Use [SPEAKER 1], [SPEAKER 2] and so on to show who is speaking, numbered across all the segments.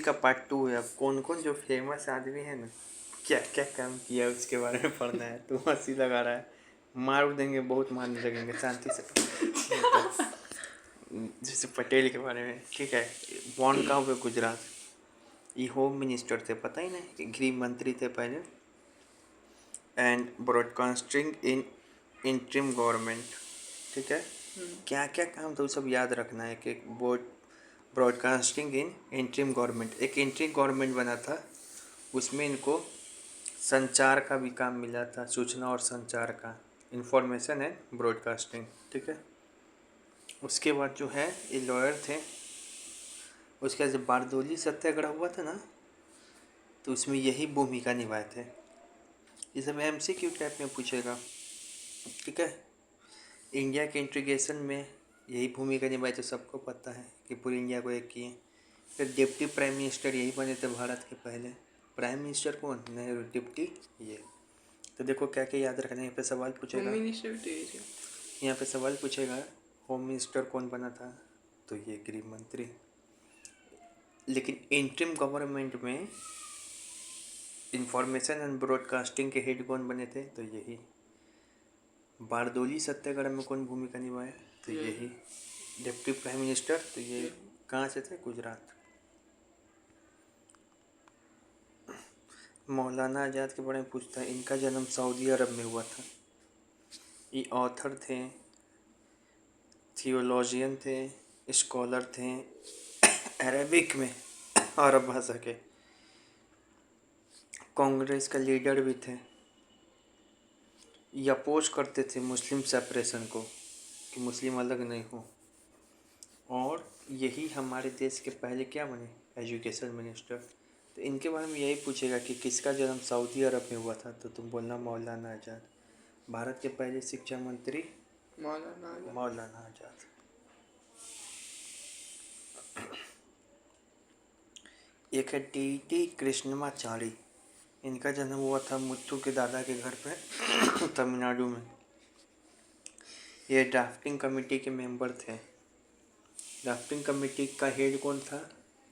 [SPEAKER 1] का पार्ट 2 है। अब कौन कौन जो फेमस आदमी है ना, क्या क्या काम किया है उसके बारे में पढ़ना है। तू हंसी लगा रहा है, मार देंगे, बहुत मारने लगेंगे, शांति से। जैसे पटेल के बारे में, ठीक है। बॉर्न कहाँ हुए? गुजरात। ये होम मिनिस्टर थे, पता ही नहीं, गृह मंत्री थे पहले। And broadcasting in interim government, ठीक है। क्या क्या काम था वो सब याद रखना है कि बोर्ड ब्रॉडकास्टिंग इन इंटरिम गवर्नमेंट, एक इंटरिम गवर्नमेंट बना था, उसमें इनको संचार का भी काम मिला था, सूचना और संचार का, इंफॉर्मेशन एंड ब्रॉडकास्टिंग, ठीक है। उसके बाद जो है ये लॉयर थे। उसके बाद जब बारदोली सत्याग्रह हुआ था ना, तो उसमें यही भूमिका निभाए थे। ये सब MCQ टाइप में पूछेगा, ठीक है। इंडिया के इंटीग्रेशन में यही भूमिका निभाई, तो सबको पता है कि पूरी इंडिया को एक किए। फिर डिप्टी प्राइम मिनिस्टर यही बने थे भारत के पहले। प्राइम मिनिस्टर कौन? नेहरू। डिप्टी ये। तो देखो क्या क्या याद रखना है। यहाँ पे सवाल पूछेगा,
[SPEAKER 2] होम मिनिस्टर भी तो ये थे।
[SPEAKER 1] यहाँ पे सवाल पूछेगा होम मिनिस्टर कौन बना था, तो ये गृह मंत्री। लेकिन इंटरिम गवर्नमेंट में इंफॉर्मेशन एंड ब्रॉडकास्टिंग के हेड कौन बने थे, तो यही। बारदोली सत्याग्रह में कौन भूमिका निभाए, तो यही डिप्टी प्राइम मिनिस्टर। तो ये कहाँ से थे? गुजरात। मौलाना आज़ाद के बारे में पूछता है। इनका जन्म सऊदी अरब में हुआ था। ये ऑथर थे, थियोलॉजियन थे, स्कॉलर थे अरेबिक में, अरब भाषा के। कांग्रेस का लीडर भी थे। ये अपोज करते थे मुस्लिम सेपरेशन को, कि मुस्लिम अलग नहीं हो। और यही हमारे देश के पहले क्या बने? Education minister. तो इनके बारे में यही पूछेगा कि किसका जन्म सऊदी अरब में हुआ था, तो तुम बोलना मौलाना आज़ाद। भारत के पहले शिक्षा मंत्री मौलाना आज़ाद। एक है टी कृष्णमाचारी। इनका जन्म हुआ था मुत्थू के दादा के घर पे तमिलनाडु में। ये ड्राफ्टिंग कमेटी के मेंबर थे। ड्राफ्टिंग कमेटी का हेड कौन था?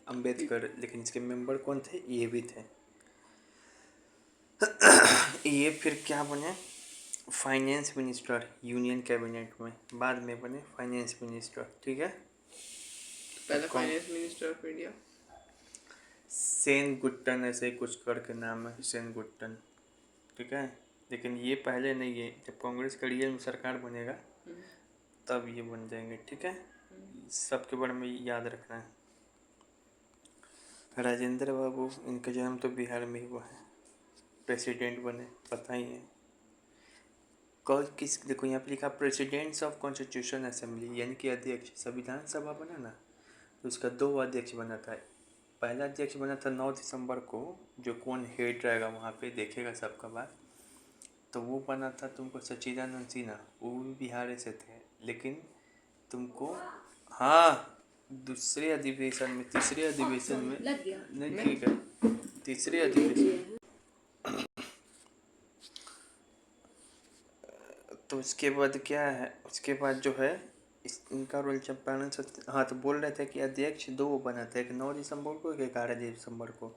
[SPEAKER 1] अंबेडकर। लेकिन इसके मेंबर कौन थे? ये भी थे। ये फिर क्या बने? फाइनेंस मिनिस्टर यूनियन कैबिनेट में, बाद में बने फाइनेंस मिनिस्टर, ठीक है।
[SPEAKER 2] पहला फाइनेंस मिनिस्टर ऑफ इंडिया
[SPEAKER 1] सेन गुट्टन, ऐसे कुछ करके नाम है, सेन गुट्टन, ठीक है। लेकिन ये पहले नहीं है, जब कांग्रेस का रियल में सरकार बनेगा तब ये बन जाएंगे, ठीक है। सबके बारे में याद रखना है। राजेंद्र बाबू, इनका जन्म तो बिहार में ही हुआ है, प्रेसिडेंट बने, पता ही है। कौन किस, देखो यहाँ पे लिखा प्रेसिडेंट्स ऑफ कॉन्स्टिट्यूशन असेंबली, यानी कि अध्यक्ष। संविधान सभा बना ना, तो उसका 2 अध्यक्ष बना था। पहला अध्यक्ष बना था 9 दिसंबर को, जो कौन हेड रहेगा वहाँ पे देखेगा सबका बात। तो वो बना था तुमको सच्चिदानंद सिन्हा, वो भी बिहार से थे। लेकिन तुमको, हाँ, दूसरे अधिवेशन में, तीसरे अधिवेशन में नहीं, ठीक है, तीसरे अधिवेशन। तो उसके बाद क्या है, उसके बाद जो है इनका रोल चंपारण सत्य, हाँ, तो बोल रहे थे कि अध्यक्ष 2 बना था, एक 9 दिसंबर को, एक 11 दिसंबर को।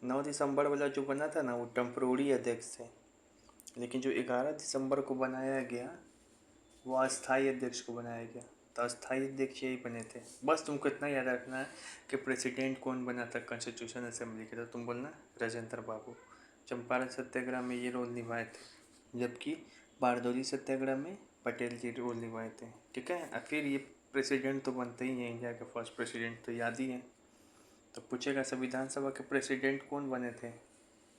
[SPEAKER 1] 9 दिसंबर वाला जो बना था ना, वो टेम्प्रोरी अध्यक्ष थे। लेकिन जो 11 दिसंबर को बनाया गया, वो अस्थाई अध्यक्ष को बनाया गया। तो अस्थाई अध्यक्ष यही बने थे। बस तुमको इतना याद रखना है कि प्रेसिडेंट कौन बना था कॉन्स्टिट्यूशन असेंबली के, तो तुम बोलना राजेंद्र बाबू। चंपारण सत्याग्रह में ये रोल निभाए थे, जबकि बारदोली सत्याग्रह में पटेल जी रोल निभाए थे, ठीक है। आखिर ये प्रेसिडेंट तो बनते ही हैं, इंडिया के फर्स्ट प्रेसिडेंट तो याद ही है। तो पूछेगा संविधान सभा के प्रेसिडेंट कौन बने थे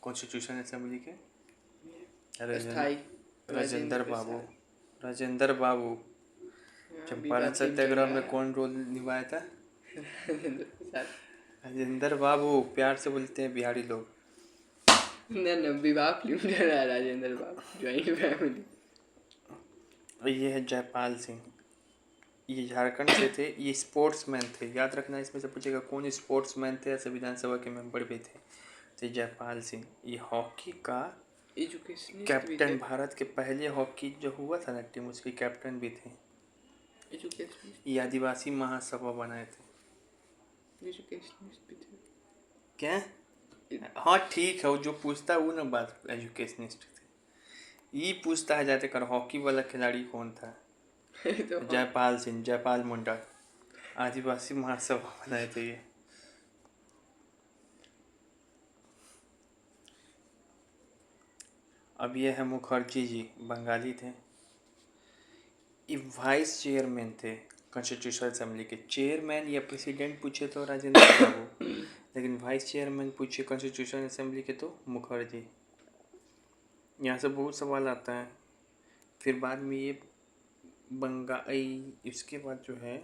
[SPEAKER 1] कॉन्स्टिट्यूशन असेंबली के? राजेंद्र बाबू। राजेंद्र बाबू। चंपारण सत्याग्रह में कौन रोल निभाया था? राजेंद्र बाबू। प्यार से बोलते हैं बिहारी लोग।
[SPEAKER 2] ना विवाह फिल्म कर रहा है राजेंद्र बाबू, जॉइंट फैमिली।
[SPEAKER 1] ये है जयपाल सिंह, ये झारखंड से थे, ये स्पोर्ट्समैन थे, याद रखना। इसमें से पूछेगा कौन स्पोर्ट्समैन थे या संविधान सभा के मेंबर भी थे, तो जयपाल सिंह। ये हॉकी का कैप्टन, भारत के पहले हॉकी जो हुआ था ना टीम, उसके कैप्टन भी थे। ये आदिवासी महासभा बनाए थे।
[SPEAKER 2] एजुकेशनिस्ट भी थे।
[SPEAKER 1] क्या? हाँ ठीक है, वो जो पूछता है वो ना बात एजुकेशनिस्ट थे। ये पूछता है जाते कर हॉकी वाला खिलाड़ी कौन था?
[SPEAKER 2] तो हाँ,
[SPEAKER 1] जयपाल सिंह, जयपाल मुंडा। आदिवासी महासभा बनाए थे ये। अब ये है मुखर्जी जी, बंगाली थे। ये वाइस चेयरमैन थे कॉन्स्टिट्यूशन असेंबली के। चेयरमैन या प्रेसिडेंट पूछे तो राजेंद्र बाबू, लेकिन वाइस चेयरमैन पूछे कॉन्स्टिट्यूशन असेंबली के तो मुखर्जी। यहाँ से बहुत सवाल आता है। फिर बाद में ये इसके बाद जो है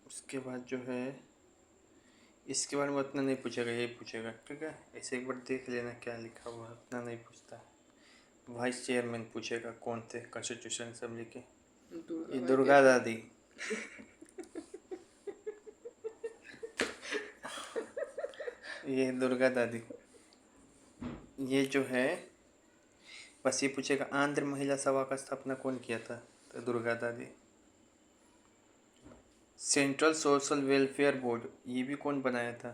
[SPEAKER 1] उसके बाद जो है इसके बारे में उतना नहीं पूछेगा, यही पूछेगा, ठीक है। ऐसे एक बार देख लेना क्या लिखा हुआ है, उतना नहीं पूछता। वाइस चेयरमैन पूछेगा कौन थे कॉन्स्टिट्यूशन असेंबली के। ये
[SPEAKER 2] भाई
[SPEAKER 1] दुर्गा दादी। ये दुर्गा दादी। ये जो है बस ये पूछेगा आंध्र महिला सभा का स्थापना कौन किया था, तो दुर्गा दादी। सेंट्रल सोशल वेलफेयर बोर्ड ये भी कौन बनाया था,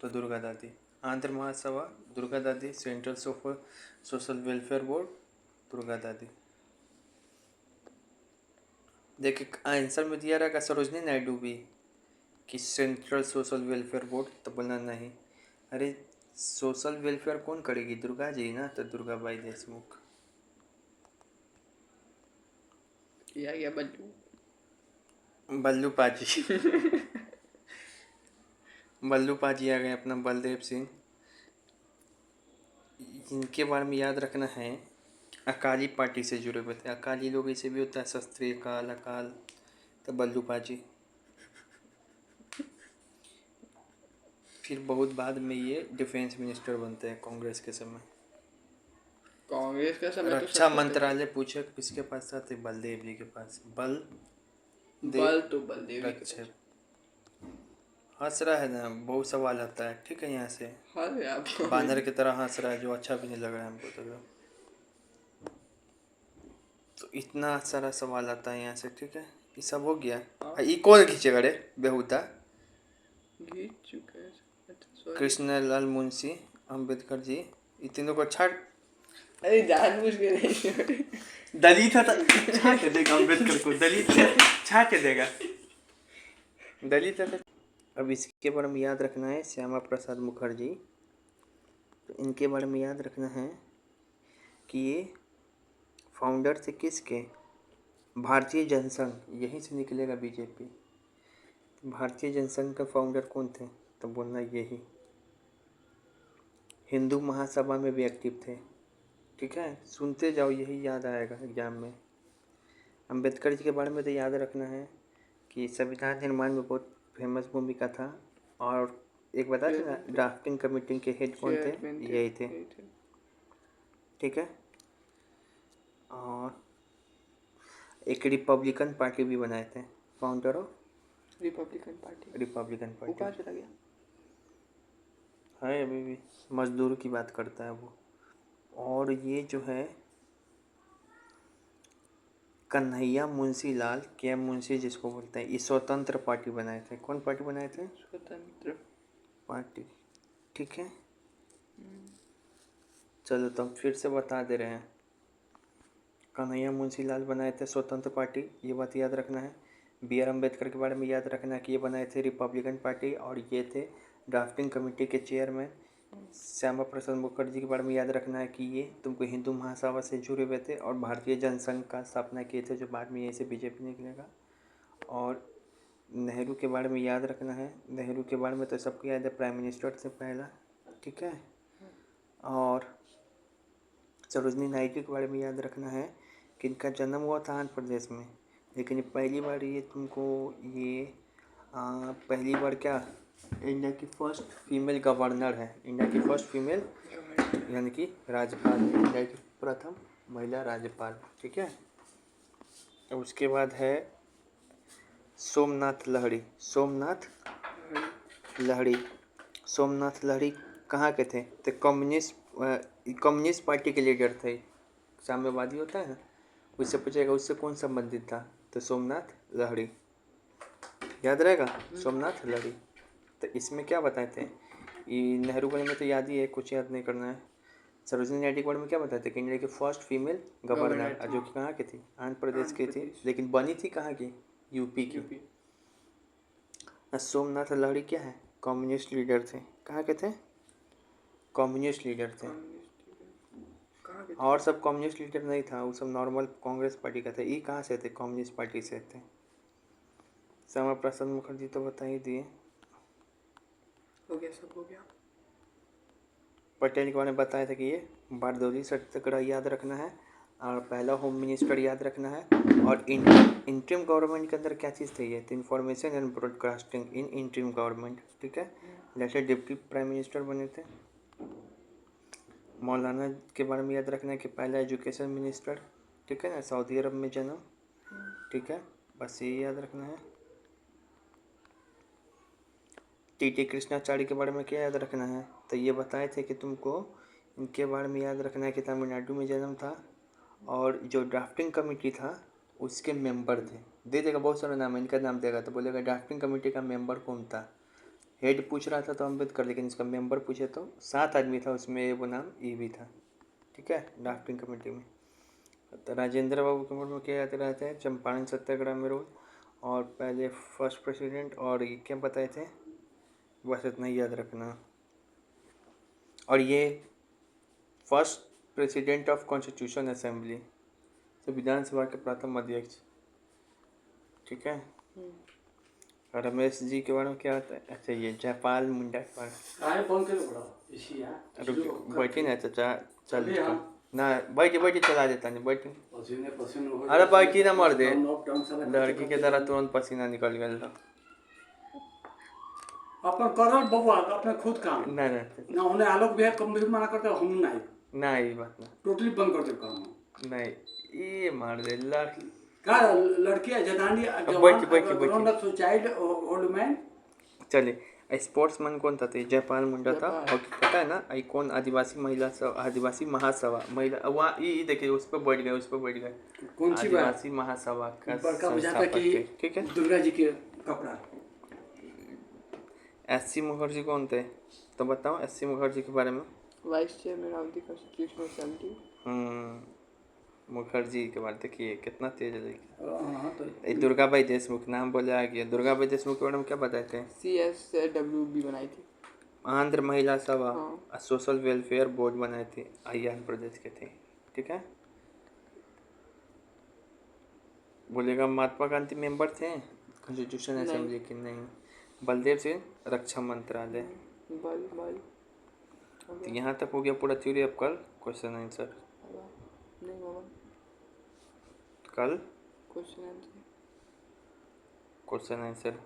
[SPEAKER 1] तो दुर्गा दादी। आंध्र महासभा दुर्गा दादी, central social welfare board Durga दादी। देखिए आंसर में दिया रहेगा सरोजनी नायडू भी कि सेंट्रल सोशल वेलफेयर बोर्ड, तो बोलना नहीं। अरे सोशल वेलफेयर कौन करेगी, दुर्गा जी ना, तो दुर्गा बाई देशमुख।
[SPEAKER 2] किया गया बल्लू।
[SPEAKER 1] बल्लू पाजी। बल्लू पाजी आ गए अपना बलदेव सिंह। इनके बारे में याद रखना है, अकाली पार्टी से जुड़े हुए थे। अकाली लोग ऐसे भी होता है, शस्त्री अकाल, अकाल, तो बल्लू पाजी। फिर बहुत बाद में ये डिफेंस मिनिस्टर बनते हैं कांग्रेस के समय।
[SPEAKER 2] कांग्रेस का समय तो
[SPEAKER 1] रक्षा
[SPEAKER 2] सब
[SPEAKER 1] मंत्रालय पूछे किसके पास था, तो बलदेव जी के पास। बल
[SPEAKER 2] बल
[SPEAKER 1] देव
[SPEAKER 2] तो बलदेवी के
[SPEAKER 1] रक्षक।
[SPEAKER 2] पास।
[SPEAKER 1] हंस रहा है ना, बहुत सवाल आता है, ठीक है। यहाँ से
[SPEAKER 2] अरे आप
[SPEAKER 1] बानर की तरह हंस रहा है, जो अच्छा भी नहीं लग रहा है हमको तो इतना सारा सवाल आता है यहाँ से, ठीक है। ये सब हो गया।
[SPEAKER 2] हाँ।
[SPEAKER 1] ये कौन खींचेगा रे बेहुदा?
[SPEAKER 2] जीत चुके हैं। अच्छा, sorry।
[SPEAKER 1] कृष्णलाल मुंशी, अम्बेडकर जी, ये तीनों को छाट।
[SPEAKER 2] अरे जानबूझ के नहीं।
[SPEAKER 1] दलित है तो छाट देगा, अम्बेडकर को दलित है छाट देगा, दलित है तो। अब इसके बारे में याद रखना है श्यामा प्रसाद मुखर्जी। तो इनके बारे में याद रखना है कि ये फाउंडर थे किसके, भारतीय जनसंघ, यहीं से निकलेगा बीजेपी। भारतीय जनसंघ का फाउंडर कौन थे, तो बोलना यही। हिंदू महासभा में भी एक्टिव थे, ठीक है। सुनते जाओ, यही याद आएगा एग्जाम में। अम्बेडकर जी के बारे में तो याद रखना है कि संविधान निर्माण में बहुत फेमस भूमिका था। और एक बता थे ना ड्राफ्टिंग कमेटी के हेड कौन थे, यही थे, ठीक है। और एक रिपब्लिकन पार्टी भी बनाए थे, founder of
[SPEAKER 2] Republican party.
[SPEAKER 1] Republican
[SPEAKER 2] वो
[SPEAKER 1] पार्टी
[SPEAKER 2] कहाँ चला गया?
[SPEAKER 1] है अभी भी, मजदूर की बात करता है वो। और ये जो है कन्हैया मुंशी लाल, के एम मुंशी जिसको बोलते हैं, ये स्वतंत्र पार्टी बनाए थे। कौन पार्टी बनाए थे?
[SPEAKER 2] स्वतंत्र
[SPEAKER 1] पार्टी, ठीक है। चलो तो हम फिर से बता दे रहे हैं। कन्हैया मुंशी लाल बनाए थे स्वतंत्र पार्टी, ये बात याद रखना है। बी आर अम्बेडकर के बारे में याद रखना है कि ये बनाए थे रिपब्लिकन पार्टी, और ये थे ड्राफ्टिंग कमेटी के चेयरमैन। श्यामा प्रसाद मुखर्जी के बारे में याद रखना है कि ये तुमको हिंदू महासभा से जुड़े हुए थे और भारतीय जनसंघ का स्थापना किए थे, जो बाद में यहीं से बीजेपी निकलेगा। और नेहरू के बारे में याद रखना है। नेहरू के बारे में तो सबको याद है, प्राइम मिनिस्टर थे पहला, ठीक है। और सरोजनी नायडू के बारे में याद रखना है कि इनका जन्म हुआ था आंध्र प्रदेश में, लेकिन ये पहली बार ये तुमको ये पहली बार क्या, इंडिया की फर्स्ट फीमेल गवर्नर है, इंडिया की फर्स्ट फीमेल यानी कि राज्यपाल, इंडिया की प्रथम महिला राज्यपाल, ठीक है। अब उसके बाद है सोमनाथ लहरी। सोमनाथ लहरी, सोमनाथ लहरी कहाँ के थे, तो कम्युनिस्ट पार्टी के लीडर थे। साम्यवादी होता है ना, उससे पूछेगा उससे कौन संबंधित था, तो सोमनाथ लहरी। याद रहेगा? सोमनाथ लड़ी। तो इसमें क्या बताए थे? ये नेहरू वाले में तो याद ही है, कुछ याद नहीं करना है। सरोजिनी नायडू के बारे में क्या बताए थे कि इंडिया की फर्स्ट फीमेल गवर्नर, जो कि कहाँ की थी? आंध्र प्रदेश की थी, लेकिन बनी थी कहाँ की? यूपी की। सोमनाथ लहरी क्या है? कम्युनिस्ट लीडर थे। कहाँ के थे? कम्युनिस्ट लीडर थे। और सब कम्युनिस्ट लीडर नहीं था, वो सब नॉर्मल कांग्रेस पार्टी का था। ये कहाँ से थे? कम्युनिस्ट पार्टी से थे। श्यामा प्रसाद मुखर्जी तो बता ही दिए।
[SPEAKER 2] हो गया, सब हो गया।
[SPEAKER 1] पटेल के बारे में बताया था कि ये बारदौली सत्याग्रह याद रखना है, और पहला होम मिनिस्टर याद रखना है। और इंटरिम गवर्नमेंट के अंदर क्या चीज़ थी? ये information and broadcasting in interim government, ठीक है। जैसे डिप्टी प्राइम मिनिस्टर बने थे। मौलाना के बारे में याद रखना है कि पहला एजुकेशन मिनिस्टर, ठीक है ना, सऊदी अरब में जन्म, ठीक है, बस ये याद रखना है। टी कृष्णाचार्य के बारे में क्या याद रखना है? तो ये बताए थे कि तुमको इनके बारे में याद रखना है कि तमिलनाडु में जन्म था, और जो ड्राफ्टिंग कमेटी था उसके मेंबर थे। दे देगा बहुत सारा नाम, इनका नाम देगा तो बोलेगा ड्राफ्टिंग कमेटी का मेंबर कौन था। हेड पूछ रहा था तो अम्बेडकर, लेकिन इसका मेंबर पूछे तो 7 आदमी था, उसमें वो नाम ये भी था, ठीक है, ड्राफ्टिंग कमेटी में। तो राजेंद्र बाबू के बारे में क्या याद रहते हैं? चंपारण सत्याग्रह में रोल, और पहले फर्स्ट प्रेसिडेंट, और ये क्या बताए थे? बस इतना ही याद रखना। और ये first president of constitution assembly, तो विधानसभा के प्रथम अध्यक्ष, ठीक है। और रमेश जी के बारे में क्या होता है? अच्छा, ये जयपाल मुंडा के बारे में। रुक बैठी ना चाचा, चल ना, बैठी बैठी चला देता नहीं, बैठी। अरे बैठी ना मर दे, लड़की के तरह तुरंत पसीना निकल गया।
[SPEAKER 3] अपन करल बबुआ अपने खुद काम
[SPEAKER 1] ना ना
[SPEAKER 3] ना उन्हें आलोक भी है, कम भी मना करते हम नहीं,
[SPEAKER 1] ना, ये बात ना,
[SPEAKER 3] टोटली बंद कर दे काम।
[SPEAKER 1] नहीं ये मार दे लड़की
[SPEAKER 3] का लड़की है जनानी
[SPEAKER 1] बैठी बैठी बैठी।
[SPEAKER 3] Grown up child old man.
[SPEAKER 1] चलिए, स्पोर्ट्समैन कौन था? तो जयपाल मुंडा था। और पता है ना, आई कौन? आदिवासी महिला आदिवासी महासभा महिला, वहाँ ये देखिए, उस पर बैठ गए, उस पर बैठ गए।
[SPEAKER 3] कौन सी
[SPEAKER 1] आदिवासी महासभा का
[SPEAKER 3] बड़का बुझाता
[SPEAKER 1] संस्थापक
[SPEAKER 3] कि
[SPEAKER 1] थे, ठीक है।
[SPEAKER 3] दुर्गा जी के कपड़ा।
[SPEAKER 1] एस.सी. मुखर्जी कौन थे? तो बताओ एस.सी. मुखर्जी के बारे में।
[SPEAKER 2] Vice chairman of the constitutional assembly.
[SPEAKER 1] Mukherjee के बारे देखिए कितना तेज है।
[SPEAKER 3] हाँ तो
[SPEAKER 1] दुर्गाबाई देशमुख नाम बोले आ गया। दुर्गाबाई देशमुख के बारे में क्या बताए थे?
[SPEAKER 2] CSWB बनाई थी।
[SPEAKER 1] आंध्र महिला सभा,
[SPEAKER 2] हाँ।
[SPEAKER 1] सोशल वेलफेयर बोर्ड बनाए थे, आंध्र प्रदेश के थे, ठीक है। बोलेगा महात्मा गांधी मेंबर थे कॉन्स्टिट्यूशन
[SPEAKER 2] नहीं।
[SPEAKER 1] असेंबली के? नहीं। बलदेव सिंह रक्षा मंत्रालय।
[SPEAKER 2] बाल बाल
[SPEAKER 1] तो यहाँ तक हो गया पूरा थ्योरी। अब कल क्वेश्चन आंसर,
[SPEAKER 2] नहीं मामा,
[SPEAKER 1] कल
[SPEAKER 2] क्वेश्चन आंसर।
[SPEAKER 1] Question answer